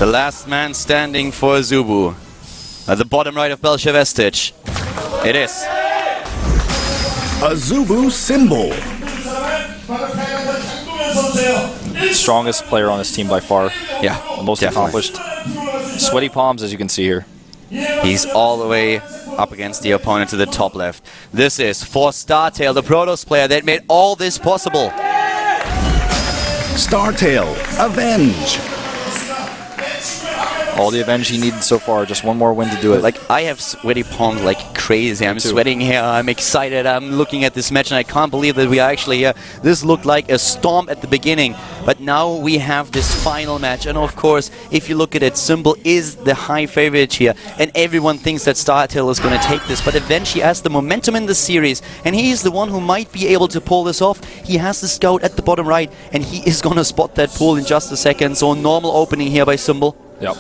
The last man standing for AZUBU. At the bottom right of Belchevestic. It is AZUBU symbol. Strongest player on his team by far. Yeah, most definitely. accomplished. Sweaty palms, as you can see here. He's all the way up against the opponent to the top left. This is for StarTale, the Protoss player that made all this possible. StarTale, avenge. All the avenge he needed so far, just one more win to do it. Like, I have sweaty palms like crazy. I'm sweating here, I'm excited, I'm looking at this match, and I can't believe that we are actually here. This looked like a storm at the beginning, but now we have this final match. And of course, if you look at it, Symbol is the high favorite here, and everyone thinks that StarTale is going to take this, but eventually has the momentum in the series, and he is the one who might be able to pull this off. He has the scout at the bottom right, and he is going to spot that pool in just a second. So normal opening here by Symbol. Yep.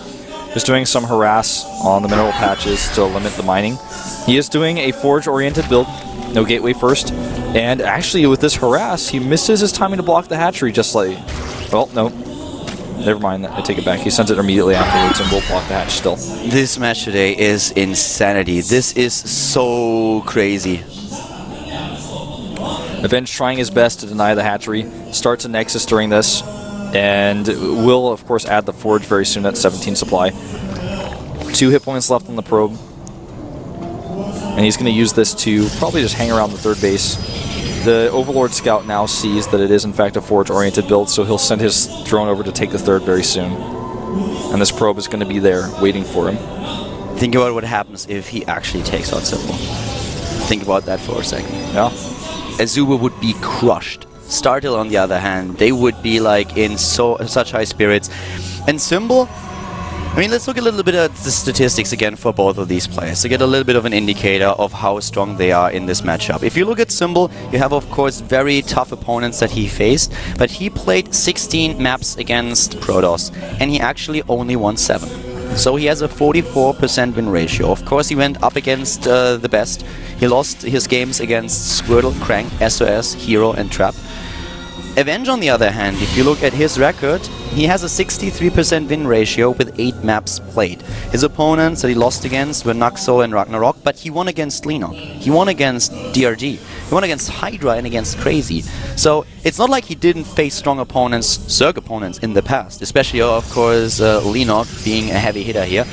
Just doing some harass on the mineral patches to limit the mining. He is doing a forge-oriented build, no gateway first, and actually with this harass, he misses his timing to block the hatchery just slightly. Well, no. Never mind, I take it back. He sends it immediately afterwards and will block the hatch still. This match today is insanity. This is so crazy. Avenge trying his best to deny the hatchery, starts a Nexus during this, and will, of course, add the Forge very soon at 17 supply. 2 hit points left on the probe. And he's going to use this to probably just hang around the third base. The Overlord Scout now sees that it is, in fact, a Forge-oriented build, so he'll send his drone over to take the third very soon. And this probe is going to be there, waiting for him. Think about what happens if he actually takes out Symbol. Think about that for a second. Yeah. AZUBU would be crushed. StarTale, on the other hand, they would be like in such high spirits. And Symbol, I mean, let's look a little bit at the statistics again for both of these players to get a little bit of an indicator of how strong they are in this matchup. If you look at Symbol, you have, of course, very tough opponents that he faced, but he played 16 maps against Protoss, and he actually only won 7. So he has a 44% win ratio. Of course, he went up against the best. He lost his games against Squirtle, Crank, SOS, Hero, and Trap. Avenge, on the other hand, if you look at his record, he has a 63% win ratio with 8 maps played. His opponents that he lost against were Naxo and Ragnarok, but he won against Leenock. He won against DRG. He won against Hydra and against Crazy. So it's not like he didn't face strong opponents, Zerg opponents, in the past, especially, of course, Leenock being a heavy hitter here.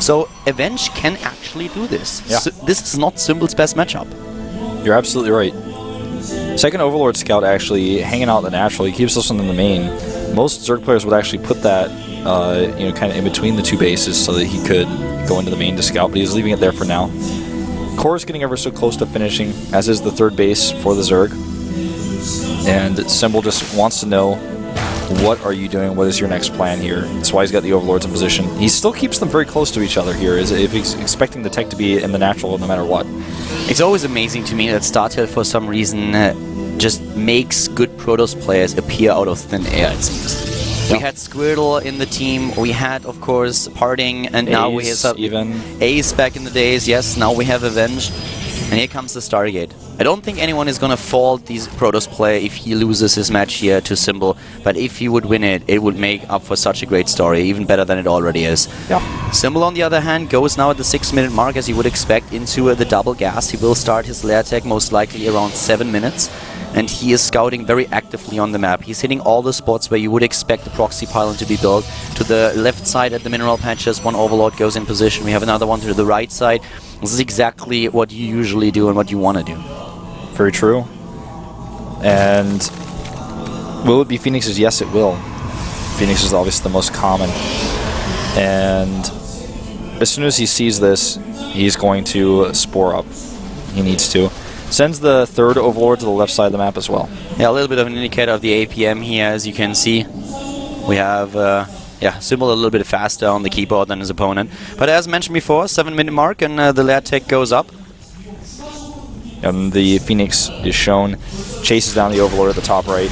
So Avenge can actually do this. Yeah. So this is not Symbol's best matchup. You're absolutely right. Second Overlord Scout actually hanging out in the natural. He keeps this one in the main. Most Zerg players would actually put that, kind of in between the 2 bases so that he could go into the main to scout, but he's leaving it there for now. Core is getting ever so close to finishing, as is the third base for the Zerg. And Symbol just wants to know, what are you doing? What is your next plan here? That's why he's got the Overlords in position. He still keeps them very close to each other here, as if he's expecting the tech to be in the natural no matter what. It's always amazing to me that StarTale, for some reason, just makes good Protoss players appear out of thin air, it seems. We had Squirtle in the team, we had, of course, Parting, and now we have Ace back in the days, yes, now we have Avenge. And here comes the Stargate. I don't think anyone is gonna fault these Protoss player if he loses his match here to Symbol, but if he would win it, it would make up for such a great story, even better than it already is. Yeah. Symbol, on the other hand, goes now at the 6-minute mark, as you would expect, into the double gas. He will start his lair tech most likely around 7 minutes, and he is scouting very actively on the map. He's hitting all the spots where you would expect the proxy pylon to be built. To the left side at the mineral patches, one Overlord goes in position. We have another one to the right side. This is exactly what you usually do and what you want to do. Very true. And will it be Phoenix's? Yes, it will. Phoenix is obviously the most common. And as soon as he sees this, he's going to spore up. He needs to. Sends the third Overlord to the left side of the map as well. Yeah, a little bit of an indicator of the APM here, as you can see. We have, Symbol a little bit faster on the keyboard than his opponent. But as mentioned before, 7-minute mark, and the lair tech goes up. And the Phoenix is shown, chases down the Overlord at the top right.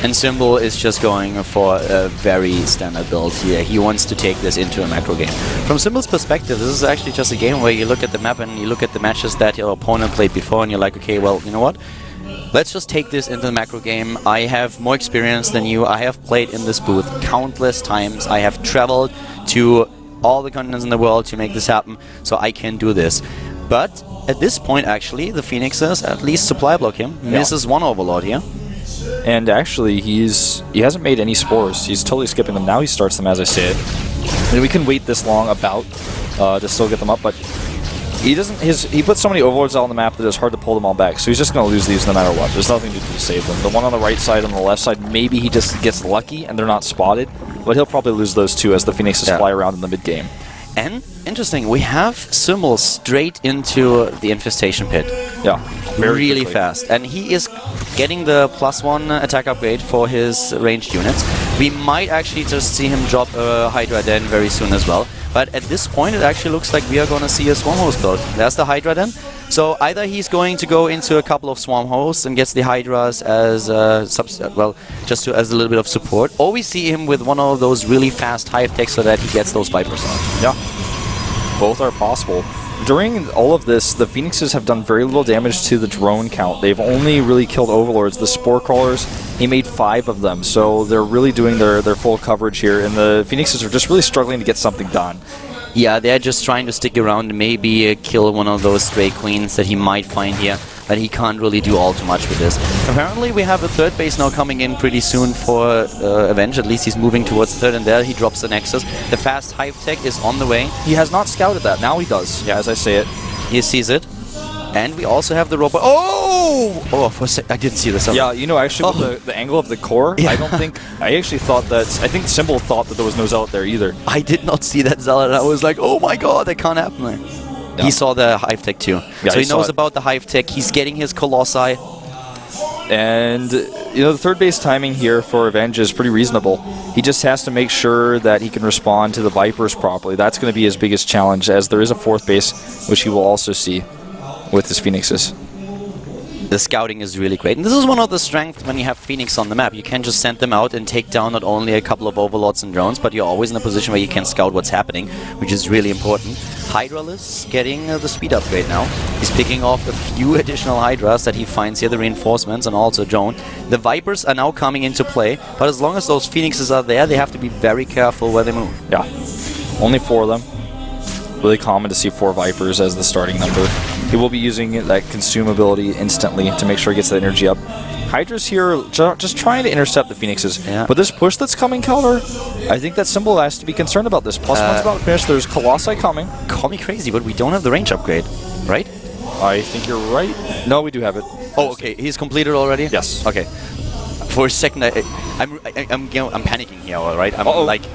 And Symbol is just going for a very standard build here. He wants to take this into a macro game. From Symbol's perspective, this is actually just a game where you look at the map and you look at the matches that your opponent played before and you're like, okay, well, you know what? let's just take this into the macro game. I have more experience than you. I have played in this booth countless times. I have traveled to all the continents in the world to make this happen, so I can do this. But at this point, actually, the Phoenixes at least supply block him. Misses one Overlord here. And actually, he hasn't made any spores. He's totally skipping them. Now he starts them as I say it. And we can wait this long about to still get them up, but he doesn't. He puts so many Overlords out on the map that it's hard to pull them all back. So he's just going to lose these no matter what. There's nothing to do to save them. The one on the right side, on the left side, maybe he just gets lucky and they're not spotted, but he'll probably lose those two as the Phoenixes fly around in the mid game. And interesting, we have Symbol straight into the Infestation Pit. Yeah, really quickly. fast. And he is getting the +1 attack upgrade for his ranged units. We might actually just see him drop a Hydra Den very soon as well. But at this point, it actually looks like we are going to see a Swarm Host build. There's the Hydra Den. So either he's going to go into a couple of Swarm Hosts and gets the Hydras as just as a little bit of support, or we see him with one of those really fast Hive Techs so that he gets those Vipers out. Yeah, both are possible. During all of this, the Phoenixes have done very little damage to the drone count. They've only really killed Overlords. The Spore Crawlers, he made 5 of them, so they're really doing their full coverage here, and the Phoenixes are just really struggling to get something done. Yeah, they're just trying to stick around and maybe kill one of those stray queens that he might find here, but he can't really do all too much with this. Apparently we have a third base now coming in pretty soon for Avenge. At least he's moving towards the third, and there he drops the Nexus. The fast Hive Tech is on the way. He has not scouted that. Now he does. Yeah, as I say it. He sees it. And we also have the robot. Oh! Oh, for a sec, I didn't see this. Yeah, you know, actually, with the angle of the core, Yeah. I actually thought that, I think Symbol thought that there was no Zealot there either. I did not see that Zealot. I was like, oh my god, that can't happen there. Yeah. He saw the Hive Tech too. Yeah, so he saw knows it. about the Hive Tech. He's getting his Colossi. And, you know, the third base timing here for Avenge is pretty reasonable. He just has to make sure that he can respond to the Vipers properly. That's going to be his biggest challenge, as there is a fourth base, which he will also see with his Phoenixes. The scouting is really great. And this is one of the strengths when you have Phoenix on the map. You can just send them out and take down not only a couple of Overlords and drones, but you're always in a position where you can scout what's happening, which is really important. Hydralis getting the speed upgrade now. He's picking off a few additional Hydras that he finds here, the reinforcements, and also drone. The Vipers are now coming into play, but as long as those Phoenixes are there, they have to be very careful where they move. Yeah, only 4 of them. Really common to see 4 Vipers as the starting number. He will be using that consumability instantly to make sure he gets that energy up. Hydra's here just trying to intercept the Phoenixes. Yeah. But this push that's coming, Counter, I think that Symbol has to be concerned about this. +1's about to finish. There's Colossi coming. Call me crazy, but we don't have the range upgrade, right? I think you're right. No, we do have it. Oh, okay. He's completed already? Yes. Okay. For a second, I'm panicking here, all right? I'm like, 2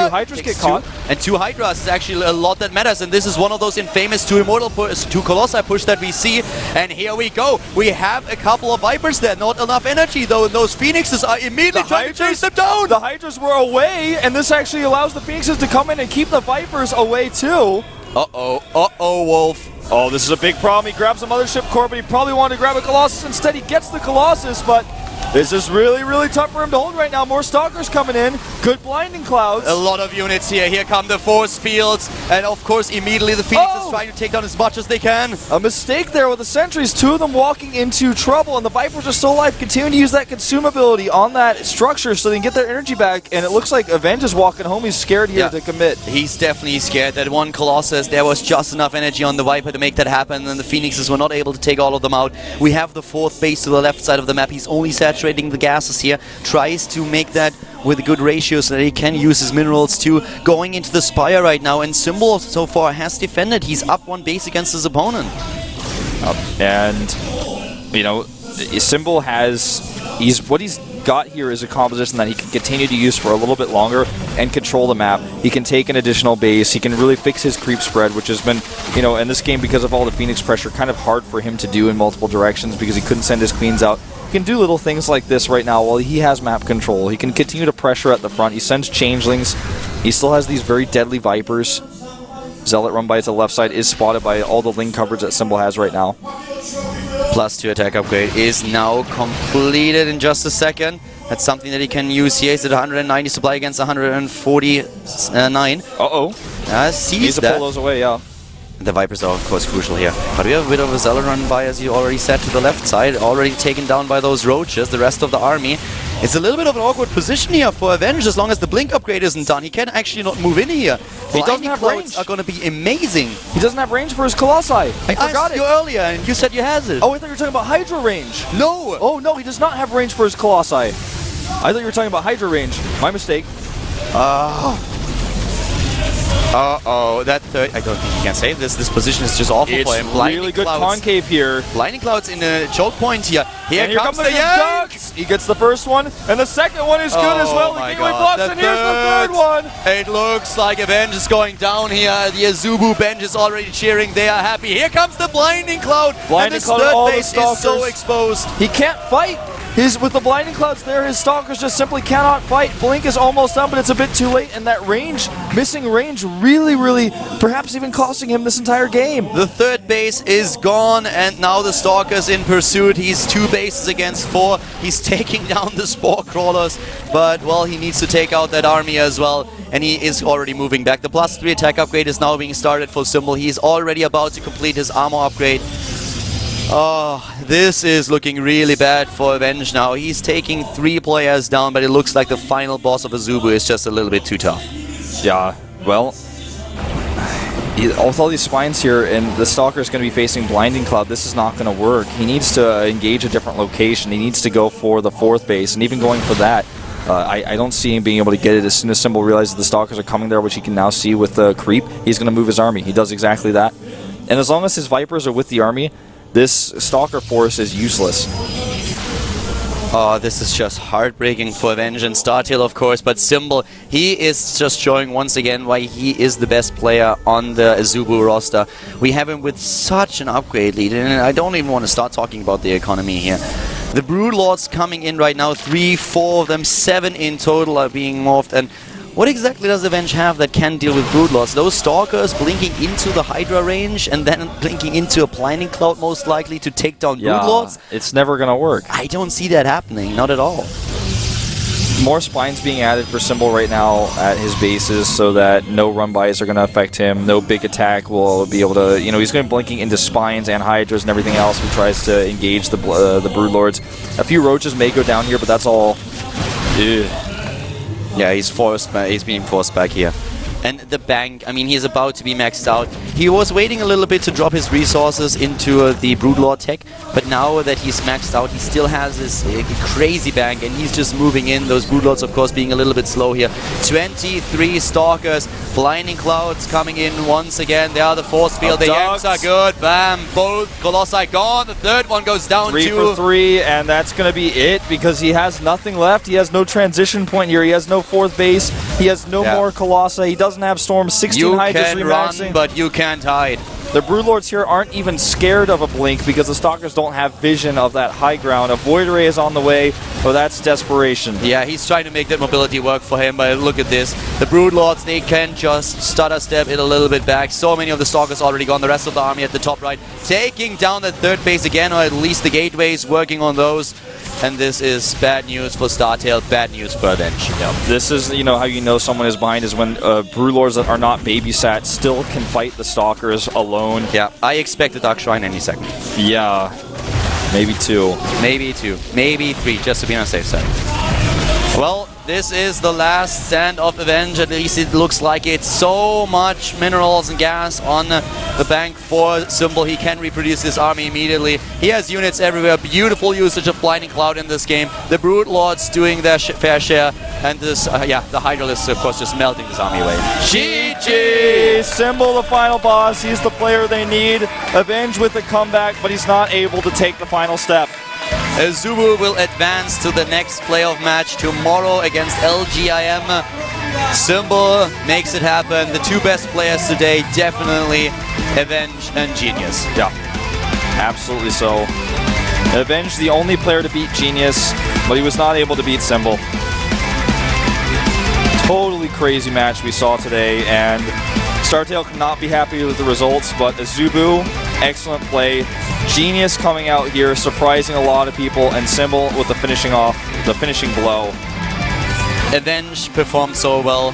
Hydras get caught. And 2 Hydras is actually a lot that matters, and this is one of those infamous 2 Immortal 2 Colossi push that we see. And here we go. We have a couple of Vipers there. Not enough energy, though, and those Phoenixes are immediately trying to chase them down. The Hydras were away, and this actually allows the Phoenixes to come in and keep the Vipers away, too. Uh-oh, Wolf. Oh, this is a big problem. He grabs a Mothership core, but he probably wanted to grab a Colossus. Instead, he gets the Colossus, but this is really, really tough for him to hold right now. More Stalkers coming in. Good blinding clouds. A lot of units here. Here come the force fields. And of course, immediately the Phoenix is trying to take down as much as they can. A mistake there with the sentries. 2 of them walking into trouble. And the Vipers are still alive. Continuing to use that consumability on that structure so they can get their energy back. And it looks like Avenge is walking home. He's scared here to commit. He's definitely scared. That one Colossus, there was just enough energy on the Viper to make that happen. And the Phoenixes were not able to take all of them out. We have the 4th base to the left side of the map. He's only saturating the gases here. Tries to make that with a good ratio so that he can use his minerals too. Going into the Spire right now, and Symbol so far has defended. He's up 1 base against his opponent. And, you know, Symbol has... What he's got here is a composition that he can continue to use for a little bit longer and control the map. He can take an additional base. He can really fix his creep spread, which has been, you know, in this game, because of all the Phoenix pressure, kind of hard for him to do in multiple directions because he couldn't send his queens out. He can do little things like this right now while he has map control. He can continue to pressure at the front. He sends changelings. He still has these very deadly Vipers. Zealot run by to the left side is spotted by all the Ling coverage that Symbol has right now. +2 attack upgrade is now completed in just a second. That's something that he can use here. He's at 190 supply against 149. Uh-oh. Sees Needs to that. pull those away, yeah. The Vipers are, of course, crucial here. But we have a bit of a Zealot run by, as you already said, to the left side. Already taken down by those roaches, the rest of the army. It's a little bit of an awkward position here for Avenge, as long as the blink upgrade isn't done. He can actually not move in here. He doesn't have clouds range. Are going to be amazing. He doesn't have range for his Colossi. I forgot asked it. you earlier, and you said you has it. Oh, I thought you were talking about Hydra range. No! Oh, no, he does not have range for his Colossi. I thought you were talking about Hydra range. My mistake. Uh-oh, that third... I don't think he can save this. This position is just awful for him. It's really good concave here. Blinding Clouds in the choke point here. Here comes the Yanks! He gets the first one, and the second one is good as well. My The gateway God. blocks, and here's the third one. It looks like Avenge is going down here. The AZUBU bench is already cheering. They are happy. Here comes the Blinding Cloud. Blinding and this Cloud, third all the base is so stalkers. exposed. He can't fight. With the Blinding Clouds there, his Stalkers just simply cannot fight. Blink is almost done, but it's a bit too late, and that range, missing range, really, perhaps even costing him this entire game. The third base is gone, and now the Stalker's in pursuit. He's 2 bases against 4. He's taking down the Spore Crawlers, but, well, he needs to take out that army as well, and he is already moving back. The +3 attack upgrade is now being started for Symbol. He's already about to complete his armor upgrade. Oh, this is looking really bad for Avenge now. He's taking 3 players down, but it looks like the final boss of AZUBU is just a little bit too tough. Yeah, well, with all these spines here, and the Stalker is going to be facing Blinding Cloud, this is not going to work. He needs to engage a different location. He needs to go for the 4th base, and even going for that, I don't see him being able to get it. As soon as Symbol realizes the Stalkers are coming there, which he can now see with the creep, he's going to move his army. He does exactly that. And as long as his Vipers are with the army, this Stalker force is useless. Oh, this is just heartbreaking for Avenge and StarTale, of course, but Symbol, he is just showing once again why he is the best player on the AZUBU roster. We have him with such an upgrade lead, and I don't even want to start talking about the economy here. The Broodlords coming in right now, 3, 4 of them, 7 in total are being morphed, and what exactly does Avenge have that can deal with Broodlords? Those Stalkers blinking into the Hydra range and then blinking into a Blinding Cloud most likely to take down Broodlords? It's never going to work. I don't see that happening, not at all. More spines being added for Symbol right now at his bases so that no run-bys are going to affect him. No big attack will be able to, he's going to be blinking into spines and Hydras and everything else who tries to engage the Broodlords. A few Roaches may go down here, but that's all. Ugh. Yeah, he's being forced back here. And the bank, I mean, he's about to be maxed out. He was waiting a little bit to drop his resources into the Broodlord tech, but now that he's maxed out, he still has this crazy bank, and he's just moving in. Those Broodlords, of course, being a little bit slow here. 23 Stalkers, Blinding Clouds coming in once again. They are the force field. The Yanks are good. Bam, both Colossi gone. The third one goes down 3 to... for 3, and that's going to be it because he has nothing left. He has no transition point here. He has no 4th base. He has no more Colossi. He doesn't have Storm. 16 Hydras remaxing. You can run, but you can't hide. The Broodlords here aren't even scared of a blink because the Stalkers don't have vision of that high ground. A Void Ray is on the way, but that's desperation. Yeah, he's trying to make that mobility work for him, but look at this. The Broodlords, they can just stutter step it a little bit back. So many of the Stalkers already gone. The rest of the army at the top right, taking down that 3rd base again, or at least the gateways, working on those. And this is bad news for StarTale, bad news for Avenge. Yep. This is, how you know someone is behind is when Broodlords that are not babysat still can fight the Stalkers alone. Yeah, I expect the Dark Shrine any second. Yeah, maybe 2. Maybe 2, maybe 3, just to be on the safe side. Well, this is the last stand of Avenge. At least it looks like it. So much minerals and gas on the bank for Symbol. He can reproduce this army immediately. He has units everywhere. Beautiful usage of Blinding Cloud in this game. The Broodlords doing their fair share. And this, the Hydralists, of course, just melting this army away. GG! Symbol, the final boss. He's the player they need. Avenge with a comeback, but he's not able to take the final step. AZUBU will advance to the next playoff match tomorrow against LGIM. Symbol makes it happen. The 2 best players today, definitely Avenge and Genius. Yeah, absolutely so. Avenge, the only player to beat Genius, but he was not able to beat Symbol. Totally crazy match we saw today, and StarTale could not be happy with the results, but AZUBU, excellent play. Genius coming out here, surprising a lot of people, and Symbol with the finishing blow. Avenge performed so well.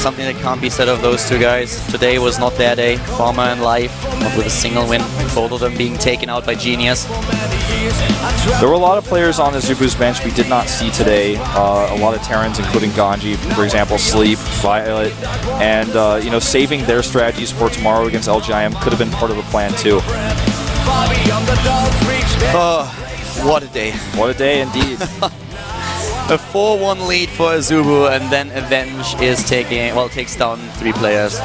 something that can't be said of those two guys. Today was not their day. Former and Life, not with a single win. Both of them being taken out by Genius. There were a lot of players on AZUBU's bench we did not see today. A lot of Terrans, including Ganji, for example, Sleep, Violet, and you know, saving their strategies for tomorrow against LGIM could have been part of the plan too. Oh, what a day. What a day indeed. A 4-1 lead for AZUBU, and then Avenge is takes down 3 players.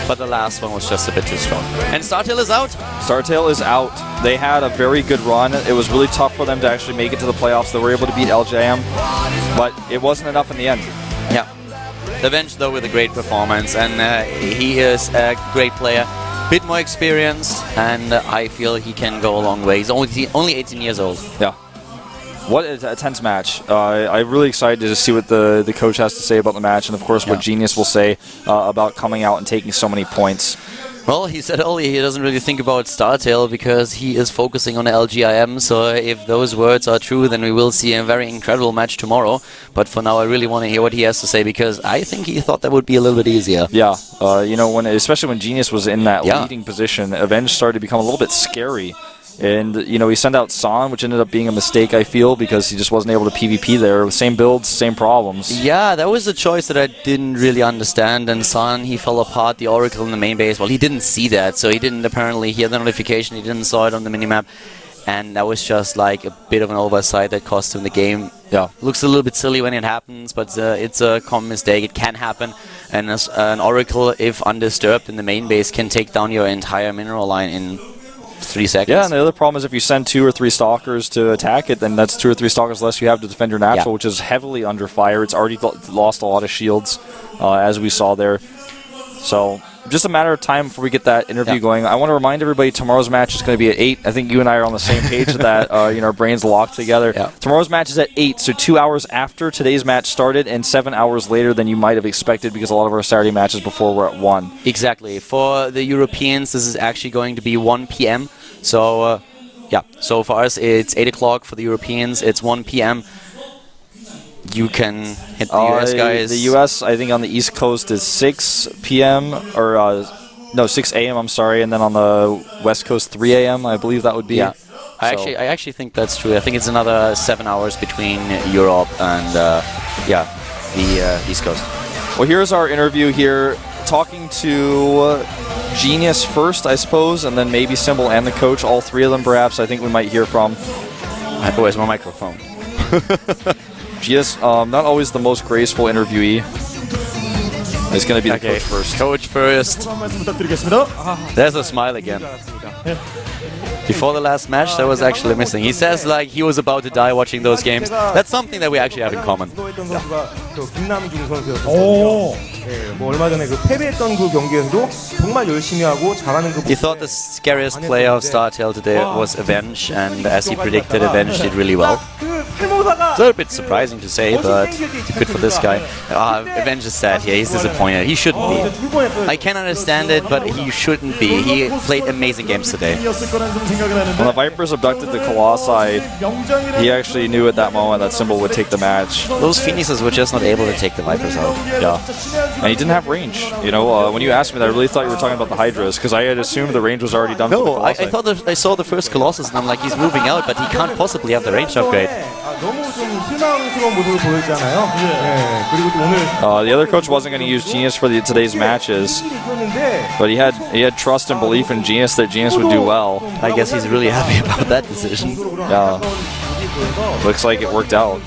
But the last one was just a bit too strong. And StarTale is out? StarTale is out. They had a very good run. It was really tough for them to actually make it to the playoffs. They were able to beat LJM, but it wasn't enough in the end. Yeah. Avenge, though, with a great performance, and he is a great player. Bit more experience, and I feel he can go a long way. He's only 18 years old. Yeah. What a tense match. I'm really excited to see what the coach has to say about the match, and of course what Genius will say about coming out and taking so many points. Well, he said earlier he doesn't really think about StarTale because he is focusing on LGIM, so if those words are true, then we will see a very incredible match tomorrow. But for now, I really want to hear what he has to say, because I think he thought that would be a little bit easier. Yeah, you know, especially when Genius was in that leading position, Avenge started to become a little bit scary. And, you know, he sent out San, which ended up being a mistake, I feel, because he just wasn't able to PvP there. Same builds, same problems. Yeah, that was a choice that I didn't really understand. And San, he fell apart the Oracle in the main base. Well, he didn't see that, so he didn't apparently hear the notification. He didn't saw it on the minimap. And that was just like a bit of an oversight that cost him the game. Yeah, looks a little bit silly when it happens, but it's a common mistake. It can happen. And as an Oracle, if undisturbed in the main base, can take down your entire mineral line in 3 seconds. Yeah, and the other problem is if you send 2 or 3 stalkers to attack it, then that's 2 or 3 stalkers less you have to defend your natural, which is heavily under fire. It's already lost a lot of shields, as we saw there. So just a matter of time before we get that interview going. I want to remind everybody tomorrow's match is going to be at 8. I think you and I are on the same page with that. You know, our brains locked together. Tomorrow's match is at 8, so 2 hours after today's match started and 7 hours later than you might have expected, because a lot of our Saturday matches before were at 1. Exactly. For the Europeans, this is actually going to be 1 p.m. So, yeah. So for us, it's 8 o'clock. For the Europeans, it's 1 p.m. You can hit the US guys. The US, I think on the East Coast is 6 p.m. or no, 6 a.m. I'm sorry, and then on the West Coast 3 a.m. I believe that would be. Yeah, I actually think that's true. I think it's another 7 hours between Europe and the East Coast. Well, here's our interview here, talking to Genius first, I suppose, and then maybe Symbol and the coach, all 3 of them perhaps. I think we might hear from. Where's my microphone? Genius, not always the most graceful interviewee. It's going to be the coach first. Coach first. There's a smile again. Before the last match, that was actually missing. He says like he was about to die watching those games. That's something that we actually have in common. He thought the scariest player of StarTale today was Avenge, and as he predicted, Avenge did really well. It's a little bit surprising to say, but good for this guy. Avenge is sad here. He's disappointed. He shouldn't be. I can understand it, but he shouldn't be. He played amazing games today. When the Vipers abducted the Colossi, he actually knew at that moment that Symbol would take the match. Those Phoenixes were just not able to take the Vipers out. Yeah. And he didn't have range. You know, when you asked me that, I really thought you were talking about the Hydras, because I had assumed the range was already done for the Colossi. I thought that I saw the first Colossus, and I'm like, he's moving out, but he can't possibly have the range upgrade. The other coach wasn't going to use Genius for today's matches, but he had trust and belief in Genius that Genius would do well. I guess he's really happy about that decision. Yeah. Looks like it worked out.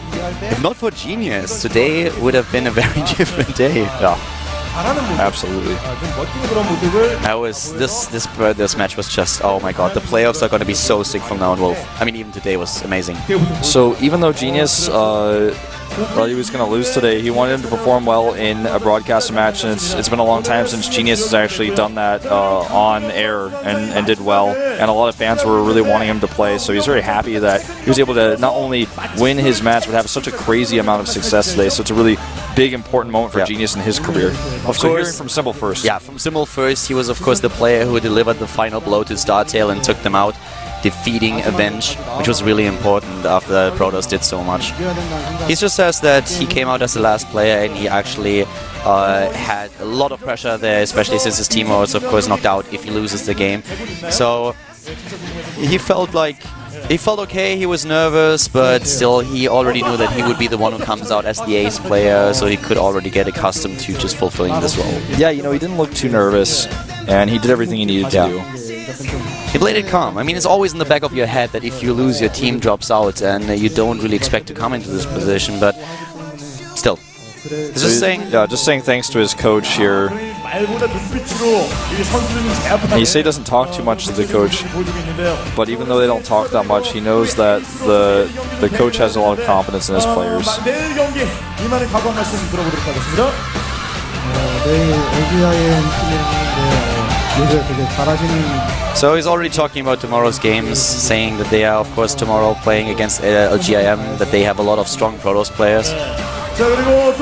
If not for Genius, today would have been a very different day. Yeah. Absolutely. This match was just, oh my god, the playoffs are going to be so sick from now on, Wolf. I mean, even today was amazing. So even though Genius thought he was going to lose today, he wanted him to perform well in a broadcast match, and it's been a long time since Genius has actually done that on air and did well, and a lot of fans were really wanting him to play, so he's very happy that he was able to not only win his match, but have such a crazy amount of success today. So it's a really big, important moment for Genius in his career. Of course, hearing from Symbol first. Yeah, from Symbol first, he was of course the player who delivered the final blow to StarTale and took them out. defeating Avenge, which was really important after Protoss did so much. He just says that he came out as the last player and he actually had a lot of pressure there, especially since his team was of course knocked out if he loses the game. So he felt okay, he was nervous, but still he already knew that he would be the one who comes out as the ace player, so he could already get accustomed to just fulfilling this role. Yeah, you know, he didn't look too nervous, and he did everything he needed to do. He played it calm. I mean, it's always in the back of your head that if you lose, your team drops out, and you don't really expect to come into this position, but still. Just saying thanks to his coach here. He say he doesn't talk too much to the coach, but even though they don't talk that much, he knows that the coach has a lot of confidence in his players. So he's already talking about tomorrow's games, saying that they are of course tomorrow playing against LGIM, that they have a lot of strong Protoss players.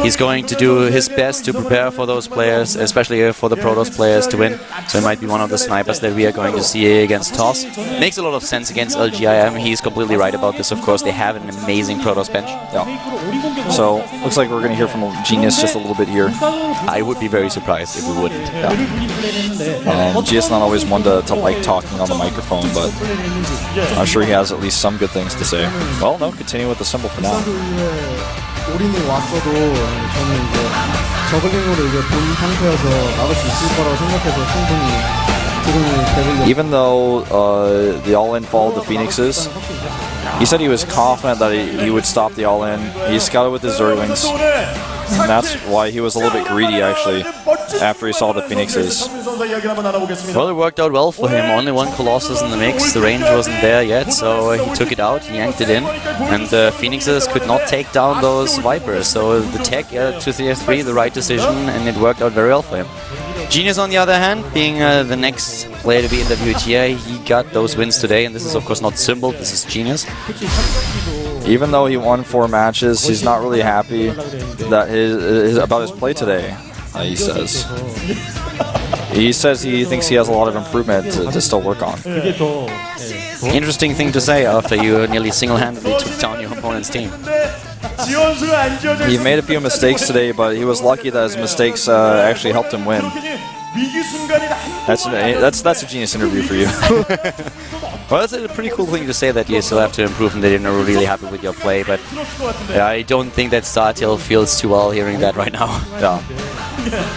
He's going to do his best to prepare for those players, especially for the Protoss players to win. So he might be one of the snipers that we are going to see against TOS. Makes a lot of sense against LGIM. He's completely right about this. Of course, they have an amazing Protoss bench. Yeah. So looks like we're going to hear from Genius just a little bit here. I would be very surprised if we wouldn't. Yeah. GS not always one to like talking on the microphone, but I'm sure he has at least some good things to say. Well, no, continue with the symbol for now. 올인이 왔어도 저는 이제 저글링으로 이제 본 상태여서 막을 수 있을 거라고 생각해서 충분히 드론을 대보려고. Even though the all-in followed the Phoenixes, he said he was confident that he would stop the all-in. He scouted with his Zerglings, and that's why he was a little bit greedy actually after he saw the Phoenixes. Well, it worked out well for him. Only one Colossus in the mix. The range wasn't there yet, so he took it out, he yanked it in, and the Phoenixes could not take down those Vipers. So the tech to tier 3, the right decision, and it worked out very well for him. Genius, on the other hand, being the next player to be in WTA, he got those wins today, and this is of course not Symbol, this is Genius. Even though he won 4 matches, he's not really happy that about his play today, he says. He says he thinks he has a lot of improvement to still work on. Interesting thing to say after you nearly single-handedly took down your opponent's team. He made a few mistakes today, but he was lucky that his mistakes actually helped him win. That's a Genius interview for you. Well, that's a pretty cool thing to say, that you still have to improve and that you're not really happy with your play, but I don't think that StarTale feels too well hearing that right now. Yeah,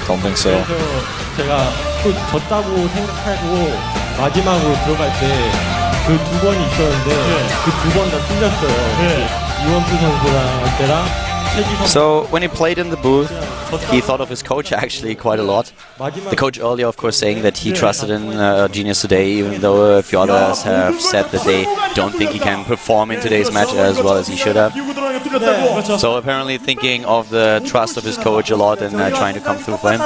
don't think so. 제가 또 졌다고 생각하고 마지막으로 들어갈 때 그 2번이 있었는데 그 2번 다 틀렸어요. 이원수 선수랑 때랑 So when he played in the booth, he thought of his coach actually quite a lot. The coach earlier, of course, saying that he trusted in Genius today, even though a few others have said that they don't think he can perform in today's match as well as he should have. So apparently thinking of the trust of his coach a lot and trying to come through for him.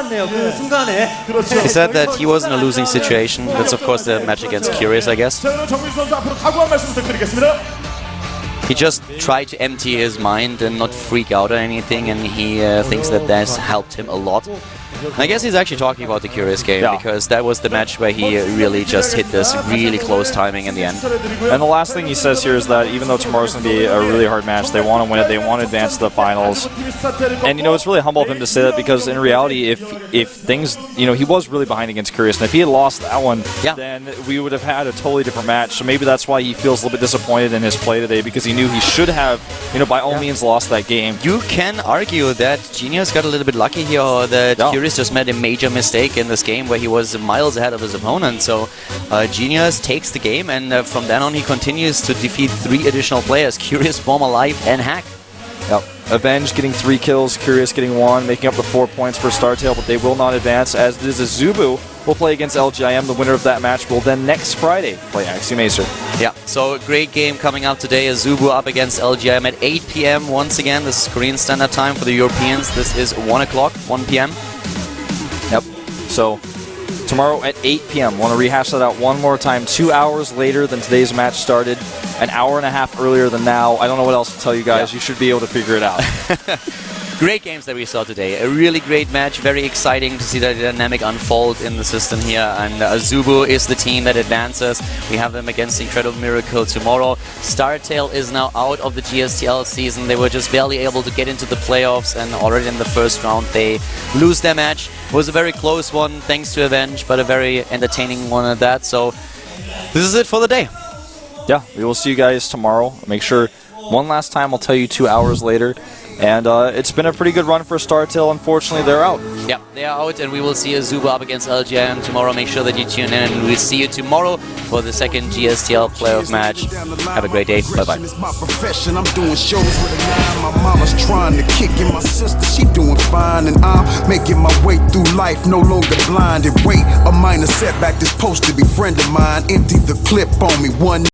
He said that he was in a losing situation. That's of course the match against Curious, I guess. He just tried to empty his mind and not freak out or anything, and he thinks that that's helped him a lot. And I guess he's actually talking about the Curious game, because that was the match where he really just hit this really close timing in the end. And the last thing he says here is that even though tomorrow's going to be a really hard match, they want to win it, they want to advance to the finals. And, you know, it's really humble of him to say that, because in reality, if things, you know, he was really behind against Curious, and if he had lost that one, then we would have had a totally different match. So maybe that's why he feels a little bit disappointed in his play today, because he knew he should have, you know, by all means lost that game. You can argue that Genius got a little bit lucky here, or that Curious just made a major mistake in this game where he was miles ahead of his opponent. So Genius takes the game, and from then on he continues to defeat 3 additional players: Curious, Form Alive, and Hack. Yep. Avenge getting 3 kills, Curious getting 1, making up the 4 points for StarTale, but they will not advance, as does AZUBU. Will play against LGIM. The winner of that match will then next Friday play Axiom Acer. Yeah, so a great game coming up today. AZUBU up against LGIM at 8 p.m. once again. This is Korean Standard Time for the Europeans. This is 1 o'clock, 1 p.m. Yep. So tomorrow at 8 p.m. Want to rehash that out one more time. 2 hours later than today's match started. An hour and a half earlier than now. I don't know what else to tell you guys. You should be able to figure it out. Great games that we saw today. A really great match. Very exciting to see the dynamic unfold in the system here. And AZUBU is the team that advances. We have them against Incredible Miracle tomorrow. StarTale is now out of the GSTL season. They were just barely able to get into the playoffs, and already in the first round they lose their match. It was a very close one thanks to Avenge, but a very entertaining one at that. So this is it for the day. Yeah, we will see you guys tomorrow. Make sure, one last time, I'll tell you 2 hours later. And it's been a pretty good run for StarTale. Unfortunately, they're out. Yeah, they are out, and we will see AZUBU up against LGM tomorrow. Make sure that you tune in, and we'll see you tomorrow for the second GSTL playoff match. Have a great day. Bye-bye. It's my profession. I'm doing shows with a nine. My mama's trying to kick in. My sister, she doing fine, and I'm making my way through life, no longer blinded. Wait, a minor setback. This supposed to be friend of mine. Empty the clip on me. One